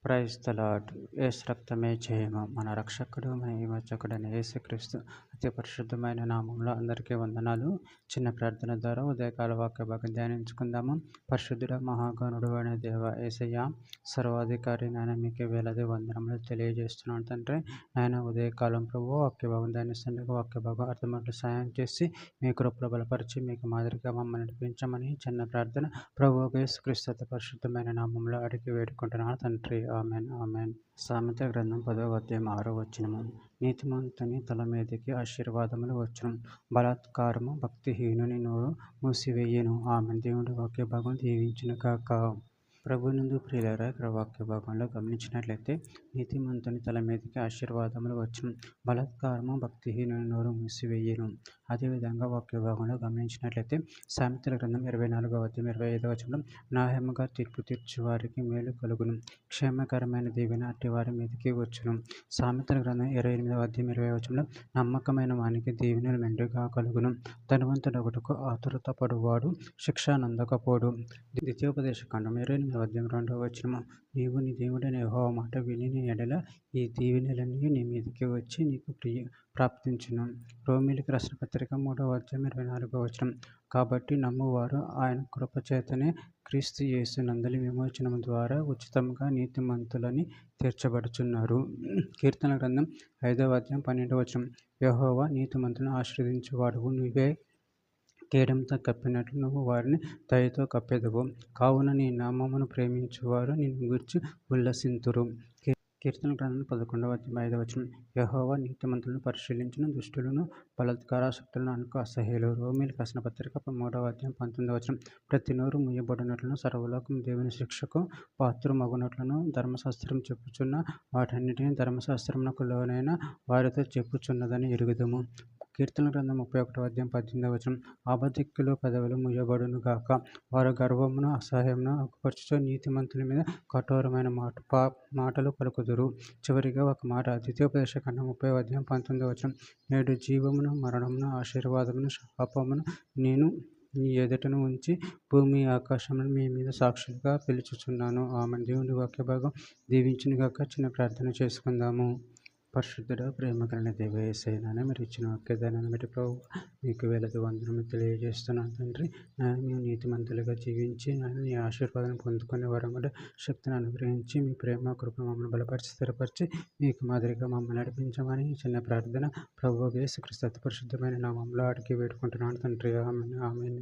Praise the lord. యేసు రక్తమే జయము. మన రక్షకుడు, మన విమోచకుడైన యేసుక్రీస్తు అతి పరిశుద్ధమైన నామంలో అందరికీ వందనాలు. చిన్న ప్రార్థన ద్వారా ఉదయకాల వాక్య భాగం ధ్యానించుకుందాము. పరిశుద్ధుడ మహాగణుడు అయిన దేవ యేసయ్య, సర్వాధికారి నాయన, మీకు వేలాది వందనములు తెలియజేస్తున్నాను తండ్రి. నాయన ఉదయకాలం ప్రభు వాక్య భాగం ధ్యానిస్తుండగా వాక్య భాగం అర్థమట్లు సాయం చేసి మీ కృపలో బలపరిచి మీకు మాదిరిగా మమ్మల్ని నడిపించమని చిన్న ప్రార్థన ప్రభు యేసుక్రీస్తు అతి పరిశుద్ధమైన నామంలో అడిగి వేడుకుంటున్నాను తండ్రి. Amen amen. సామెత గ్రంథం 10వ అధ్యాయం 6వ వచనము. నీతిమంతుని తల మీదకి ఆశీర్వాదములు వచ్చును, బలాత్కారము భక్తిహీనుని నోరు మూసివేయును. ఆమెన్. దేవుడి వాక్య భాగం దీవించును కాక. ప్రభునందు ప్రియులారా, ఇక్కడ వాక్య భాగంలో గమనించినట్లయితే నీతిమంతుని తల మీదకి ఆశీర్వాదములు వచ్చును, బలాత్కారము భక్తిహీనుని నోరు మూసివేయును. అదేవిధంగా వాక్య భాగంలో గమనించినట్లయితే సామెతల గ్రంథం 24వ అధ్యాయం 25వ వచనం, న్యాయముగా తీర్పు తీర్చు వారికి మేలు కలుగును, క్షేమకరమైన దీవెన అట్టి వారి మీదకి వచ్చును. సామెతల గ్రంథం 28వ అధ్యాయం 20వ వచనంలో, నమ్మకమైన వానికి దీవెనలు మెండుగా కలుగును, ధనవంతుడొకటుకు ఆతురత పడువాడు శిక్ష నందకపోడు. ద్వితీయోపదేశ కాండం 28వ అధ్యాయం 2వ వచనము, నీవు నీ దేవుడైన యెహోవా మాట విని ఎడల ఈ దీవెనలన్నీ నీ మీదకి వచ్చి నీకు ప్రాప్తించును. రోమీయులకు రాసిన పత్రిక 3వ అధ్యాయం 24వ వచనం, కాబట్టి నమ్మువారు ఆయన కృపచేతనే క్రీస్తు యేసు నందలి విమోచనము ద్వారా ఉచితంగా నీతిమంతులని తీర్చబడుచున్నారు. కీర్తన గ్రంథం 5వ అధ్యాయం 12వ వచనం, యెహోవా నీతిమంతులను ఆశీర్వదించువాడవు, నువ్వే కేడంతో కప్పినట్లు నువ్వు వారిని దయతో కప్పెదవు, కావున నీ నామమును ప్రేమించువారు నిన్ను గూర్చి ఉల్లసింతురు. కీర్తన గ్రంథం 11వ అధ్యాయం 5వ వచనం, యెహోవా నీతిమంతులను పరిశీలించును, దుష్టులను బలాత్కారాసక్తులను అనుకు అసహ్యులు. రోమీయులకు రాసిన పత్రిక 3వ అధ్యాయం 19వ వచనం, ప్రతి నోరు మూయబడినట్లను సర్వలోకం దేవుని శిక్షకు పాత్రమగునట్లను ధర్మశాస్త్రం చెప్పుచున్న వాటన్నిటిని ధర్మశాస్త్రమునకు లోనైన వారితో చెప్పుచున్నదని ఎరుగుదుము. కీర్తన గ్రంథం 31వ అధ్యాయం 18వ వచనం, అబద్ధికుల పెదవులు మూయబడును గాక, వారు గర్వమును అసహ్యమును అగుపరచుచు నీతిమంతుల మీద కఠోరమైన మాటలు పలుకుదురు. చివరిగా ఒక మాట, ద్వితీయోపదేశ కాండం 30వ అధ్యాయం 19వ వచనం, నేడు జీవమును మరణమును ఆశీర్వాదమును శాపమును నేను నీ ఎదుటను ఉంచి భూమి ఆకాశములను మీ మీద సాక్షులుగా పిలుచుచున్నాను. ఆమె. దేవుని వాక్య భాగం దీవించును గాక. చిన్న ప్రార్థన చేసుకుందాము. పరిశుద్ధుడ, ప్రేమ కలిగిన దేవ యేసయ్య, మీరు ఇచ్చిన వాక్యదానాన్ని బట్టి ప్రభు మీకు వేలాది వందనములు తెలియజేస్తున్నాను తండ్రి. మేము నీతిమంతులుగా జీవించి నీ ఆశీర్వాదాన్ని పొందుకునే వరం కూడా శక్తిని అనుగ్రహించి మీ ప్రేమ కృప మమ్మల్ని బలపరిచి స్థిరపరిచి మీకు మాదిరిగా మమ్మల్ని నడిపించమని చిన్న ప్రార్థన ప్రభు యేసుక్రీస్తు అతి పరిశుద్ధమైన నామములో అడిగి వేడుకుంటున్నాను తండ్రి. ఆమేన్ ఆమేన్.